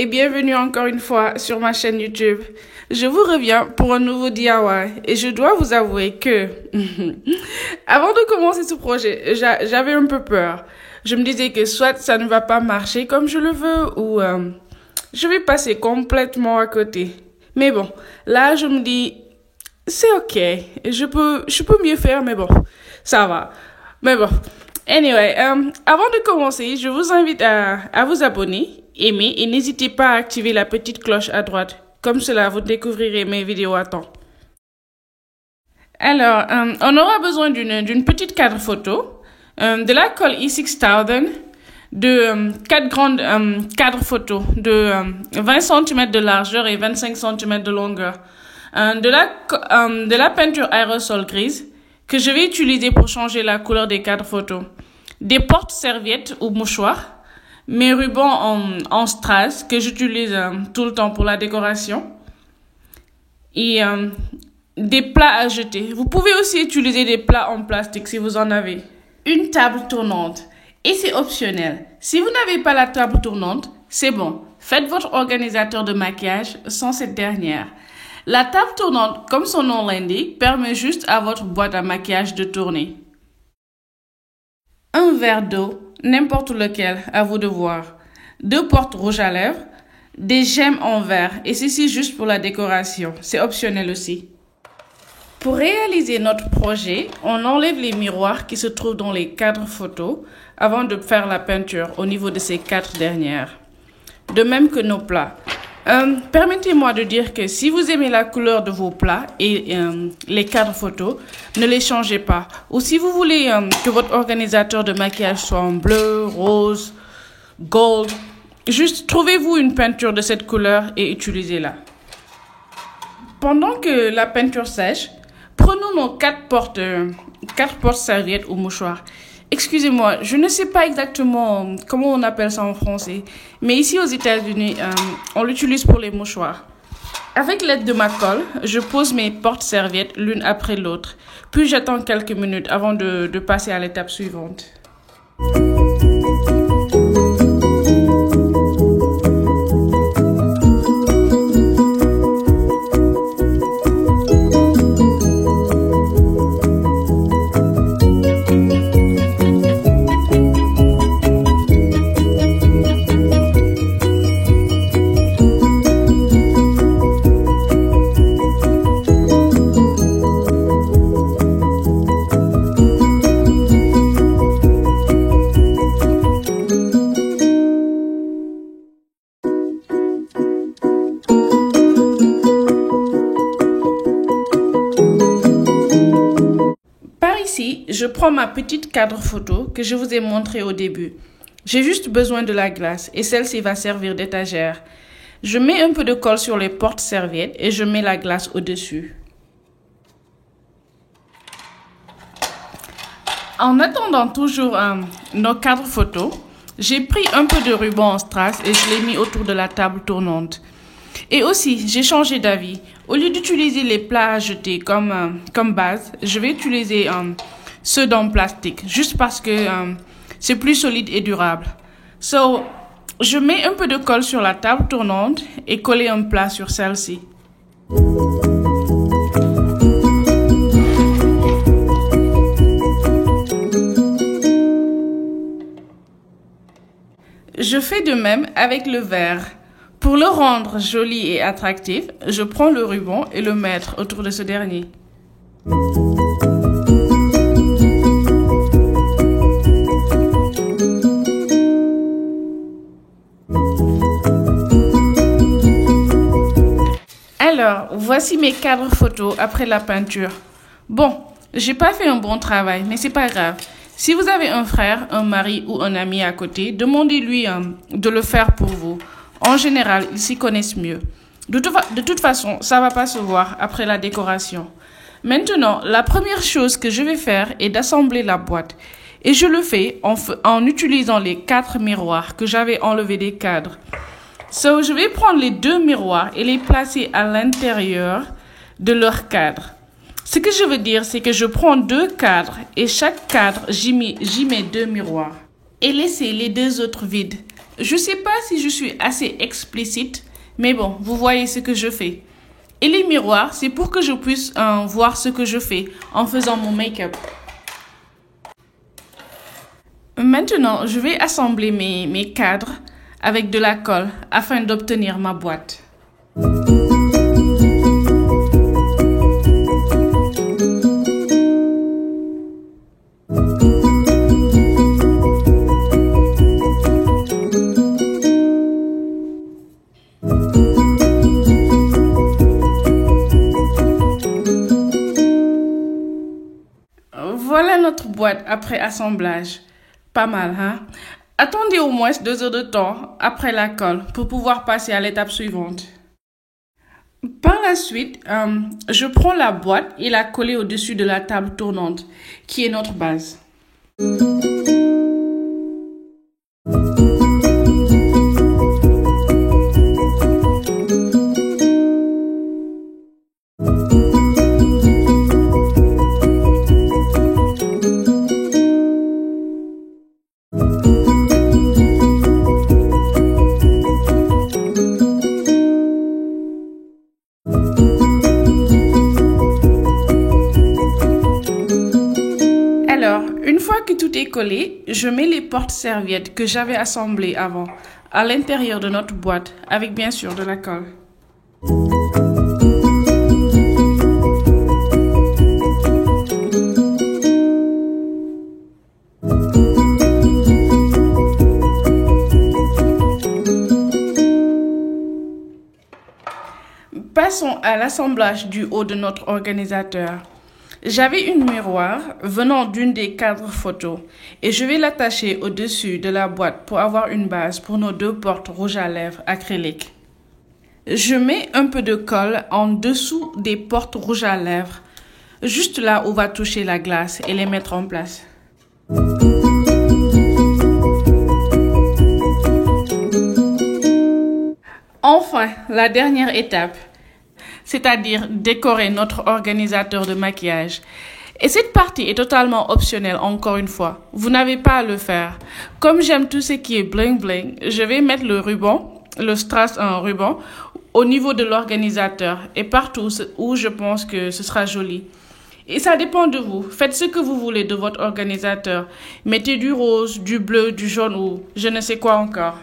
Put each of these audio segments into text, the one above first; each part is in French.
et bienvenue encore une fois sur ma chaîne YouTube. Je vous reviens pour un nouveau DIY et je dois vous avouer que avant de commencer ce projet, j'avais un peu peur. Je me disais que soit ça ne va pas marcher comme je le veux ou je vais passer complètement à côté. Mais bon, là je me dis c'est ok, je peux mieux faire mais bon, ça va. Mais bon, anyway, avant de commencer, je vous invite à vous abonner, aimer et n'hésitez pas à activer la petite cloche à droite. Comme cela, vous découvrirez mes vidéos à temps. Alors, on aura besoin d'une petite cadre photo, de la colle E6000, de 4 grandes cadres photos de 20 cm de largeur et 25 cm de longueur, de la peinture aérosol grise que je vais utiliser pour changer la couleur des cadres photos, des porte-serviettes ou mouchoirs, mes rubans en strass que j'utilise tout le temps pour la décoration et des plats à jeter. Vous pouvez aussi utiliser des plats en plastique si vous en avez. Une table tournante et c'est optionnel. Si vous n'avez pas la table tournante, c'est bon. Faites votre organisateur de maquillage sans cette dernière. La table tournante, comme son nom l'indique, permet juste à votre boîte à maquillage de tourner. Un verre d'eau, n'importe lequel, à vous de voir. 2 portes rouges à lèvres, des gemmes en verre, et ceci juste pour la décoration. C'est optionnel aussi. Pour réaliser notre projet, on enlève les miroirs qui se trouvent dans les cadres photos avant de faire la peinture au niveau de ces 4 dernières. De même que nos plats. Permettez-moi de dire que si vous aimez la couleur de vos plats et les cadres photos, ne les changez pas. Ou si vous voulez que votre organisateur de maquillage soit en bleu, rose, gold, juste trouvez-vous une peinture de cette couleur et utilisez-la. Pendant que la peinture sèche, prenons nos 4 porte-serviettes ou mouchoirs. Excusez-moi, je ne sais pas exactement comment on appelle ça en français, mais ici aux États-Unis, on l'utilise pour les mouchoirs. Avec l'aide de ma colle, je pose mes porte-serviettes l'une après l'autre, puis j'attends quelques minutes avant de passer à l'étape suivante. Ici, je prends ma petite cadre photo que je vous ai montré au début. J'ai juste besoin de la glace et celle-ci va servir d'étagère. Je mets un peu de colle sur les porte-serviettes et je mets la glace au-dessus. En attendant toujours nos cadres photos, j'ai pris un peu de ruban en strass et je l'ai mis autour de la table tournante. Et aussi, j'ai changé d'avis. Au lieu d'utiliser les plats à jeter comme base, je vais utiliser ceux en plastique, juste parce que c'est plus solide et durable. So, je mets un peu de colle sur la table tournante et coller un plat sur celle-ci. Je fais de même avec le verre. Pour le rendre joli et attractif, je prends le ruban et le mettre autour de ce dernier. Alors, voici mes cadres photos après la peinture. Bon, j'ai pas fait un bon travail, mais c'est pas grave. Si vous avez un frère, un mari ou un ami à côté, demandez-lui de le faire pour vous. En général, ils s'y connaissent mieux. De toute façon, ça va pas se voir après la décoration. Maintenant, la première chose que je vais faire est d'assembler la boîte. Et je le fais en utilisant les 4 miroirs que j'avais enlevés des cadres. So, je vais prendre les 2 miroirs et les placer à l'intérieur de leur cadre. Ce que je veux dire, c'est que je prends 2 cadres et chaque cadre, j'y mets 2 miroirs. Et laissez les 2 autres vides. Je sais pas si je suis assez explicite, mais bon, vous voyez ce que je fais. Et les miroirs, c'est pour que je puisse voir ce que je fais en faisant mon make-up. Maintenant, je vais assembler mes cadres avec de la colle afin d'obtenir ma boîte. Voilà notre boîte après assemblage. Pas mal, hein? Attendez au moins 2 heures de temps après la colle pour pouvoir passer à l'étape suivante. Par la suite, je prends la boîte et la coller au-dessus de la table tournante, qui est notre base. Alors, une fois que tout est collé, je mets les porte-serviettes que j'avais assemblées avant à l'intérieur de notre boîte avec bien sûr de la colle. Passons à l'assemblage du haut de notre organisateur. J'avais une miroir venant d'une des cadres photos et je vais l'attacher au-dessus de la boîte pour avoir une base pour nos 2 portes rouge à lèvres acryliques. Je mets un peu de colle en dessous des portes rouge à lèvres, juste là où va toucher la glace et les mettre en place. Enfin, la dernière étape, c'est-à-dire décorer notre organisateur de maquillage. Et cette partie est totalement optionnelle, encore une fois. Vous n'avez pas à le faire. Comme j'aime tout ce qui est bling bling, je vais mettre le ruban, le strass en ruban, au niveau de l'organisateur et partout où je pense que ce sera joli. Et ça dépend de vous. Faites ce que vous voulez de votre organisateur. Mettez du rose, du bleu, du jaune ou je ne sais quoi encore.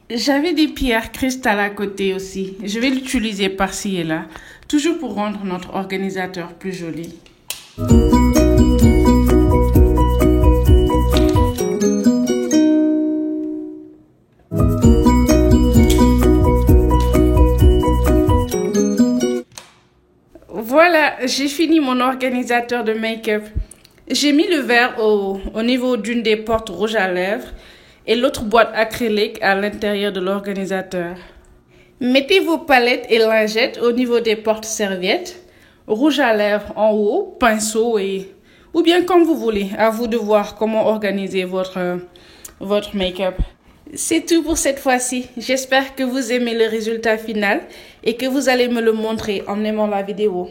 J'avais des pierres cristal à côté aussi. Je vais l'utiliser par-ci et là, toujours pour rendre notre organisateur plus joli. Voilà, j'ai fini mon organisateur de make-up. J'ai mis le verre au niveau d'une des portes rouges à lèvres et l'autre boîte acrylique à l'intérieur de l'organisateur. Mettez vos palettes et lingettes au niveau des porte-serviettes, rouge à lèvres en haut, pinceau ou bien comme vous voulez. À vous de voir comment organiser votre make-up. C'est tout pour cette fois-ci. J'espère que vous aimez le résultat final et que vous allez me le montrer en aimant la vidéo.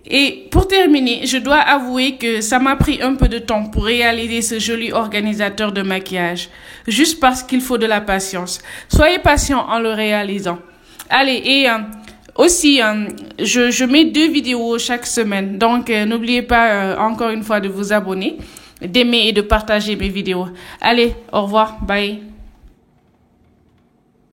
Et pour terminer, je dois avouer que ça m'a pris un peu de temps pour réaliser ce joli organisateur de maquillage, juste parce qu'il faut de la patience. Soyez patient en le réalisant. Allez, et aussi, je mets 2 vidéos chaque semaine, donc n'oubliez pas encore une fois de vous abonner, d'aimer et de partager mes vidéos. Allez, au revoir, bye.